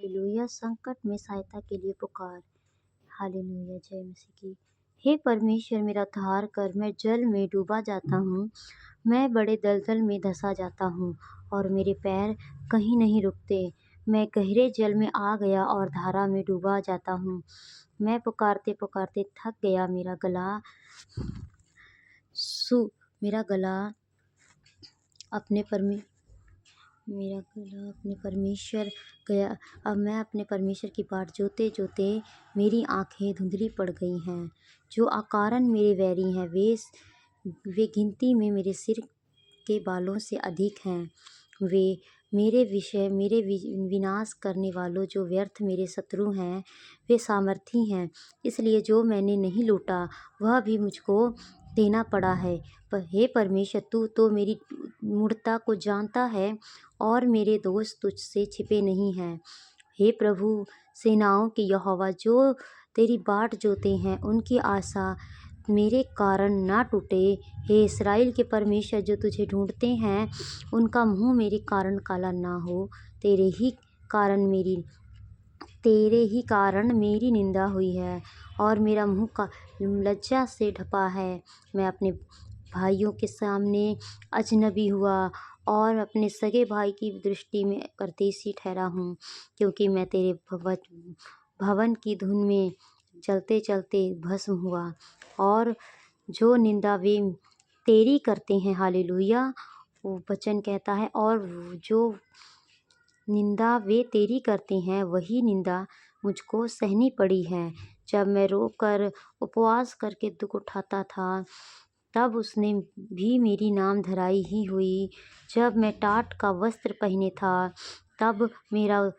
Hallelujah. संकट में सहायता के लिए पुकार। हालेलुया, जय मसीह की। हे परमेश्वर, मेरा उद्धार कर। मैं जल में डूबा जाता हूँ, मैं बड़े दलदल में धंसा जाता हूँ और मेरे पैर कहीं नहीं रुकते। मैं गहरे जल में आ गया और धारा में डूबा जाता हूँ। मैं पुकारते पुकारते थक गया। सु मेरा गला अपने परमे मेरा गला अपने परमेश्वर गया। अब मैं अपने परमेश्वर की बाट जोते जोते मेरी आंखें धुंधली पड़ गई हैं। जो अकारण मेरे वैरी हैं, वे गिनती में मेरे सिर के बालों से अधिक हैं। वे मेरे विनाश करने वालों, जो व्यर्थ मेरे शत्रु हैं, वे सामर्थी हैं। इसलिए जो मैंने नहीं लूटा वह भी मुझको देना पड़ा है। पर हे परमेश्वर, तू तो मेरी मूढ़ता को जानता है और मेरे दोष तुझसे छिपे नहीं हैं। हे प्रभु सेनाओं के यहोवा, जो तेरी बाट जोते हैं उनकी आशा मेरे कारण ना टूटे। हे इस्राएल के परमेश्वर, जो तुझे ढूंढते हैं उनका मुंह मेरे कारण काला ना हो। तेरे ही कारण मेरी निंदा हुई है और मेरा मुंह का लज्जा से ढपा है। मैं अपने भाइयों के सामने अजनबी हुआ और अपने सगे भाई की दृष्टि में परदेशी ठहरा हूँ, क्योंकि मैं तेरे भवन की धुन में चलते चलते भस्म हुआ। और जो निंदा वे तेरी करते हैं, हालेलुया, वो वचन कहता है, और जो निंदा वे तेरी करते हैं वही निंदा मुझको सहनी पड़ी है। जब मैं रोकर उपवास करके दुख उठाता था, तब उसने भी मेरी नाम धराई ही हुई। जब मैं टाट का वस्त्र पहने था, तब मेरा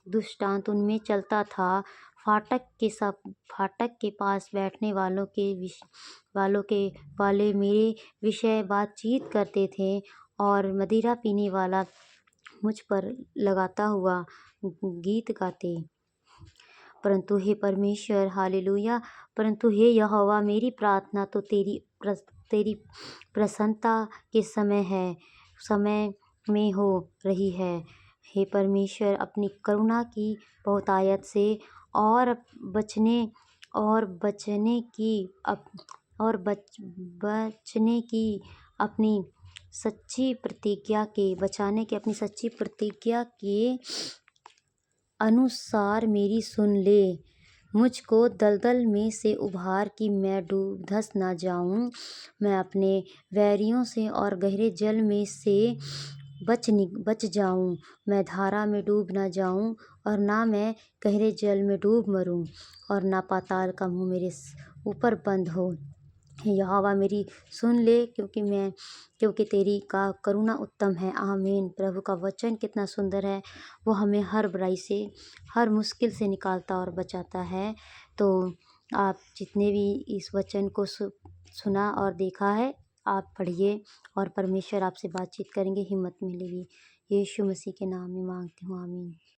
दुष्टांत उनमें चलता था। फाटक के पास बैठने वाले मेरे विषय बातचीत करते थे और मदिरा पीने वाला मुझ पर लगाता हुआ गीत गाते। परंतु हे परमेश्वर, हालेलुया, परंतु हे यहोवा, मेरी प्रार्थना तो तेरी प्रसन्नता के समय में हो रही है। हे परमेश्वर, अपनी करुणा की बहुतायत से और बचाने की अपनी सच्ची प्रतिज्ञा के अनुसार मेरी सुन ले। मुझको दलदल में से उबार कि मैं धँस न जाऊं। मैं अपने वैरियों से और गहरे जल में से बच जाऊं। मैं धारा में डूब न जाऊं और ना मैं गहरे जल में डूब मरूं, और ना पाताल का मुंह मेरे ऊपर बंद हो। यहोवा मेरी सुन ले, क्योंकि तेरी का करुणा उत्तम है। आमीन। प्रभु का वचन कितना सुंदर है। वो हमें हर बुराई से, हर मुश्किल से निकालता और बचाता है। तो आप जितने भी इस वचन को सुना और देखा है, आप पढ़िए और परमेश्वर आपसे बातचीत करेंगे, हिम्मत मिलेगी। यीशु मसीह के नाम में मांगती हूँ, आमीन।